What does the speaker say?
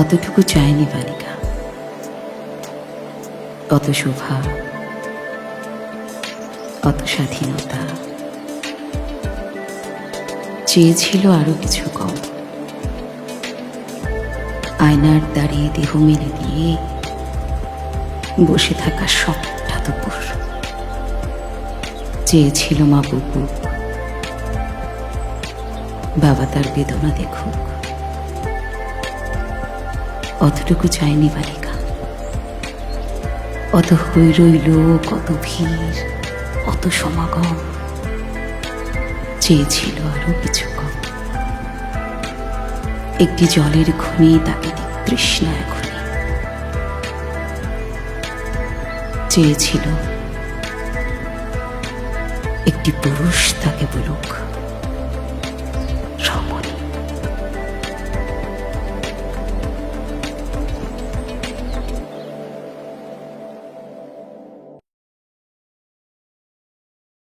অতটুকু চায়নি বালিকা, অত শোভা, অত স্বাধীনতা। চেয়েছিল আরো কিছু কম, আয়নার দাঁড়িয়ে দেহ মেলে দিয়ে বসে থাকা সবটা দুপুর। চেয়েছিল মা বুকুক, বাবা তার বেদনা দেখুক। অতটুকু চায়নি বালিকা, অত হই রইল, কত ভিড়, অত সমাগম। চেয়েছিল আরো কিছু কম, একটি জলের খনি তাকে দিক তৃষ্ণা এখনই। চেয়েছিল একটি পুরুষ তাকে বলুক,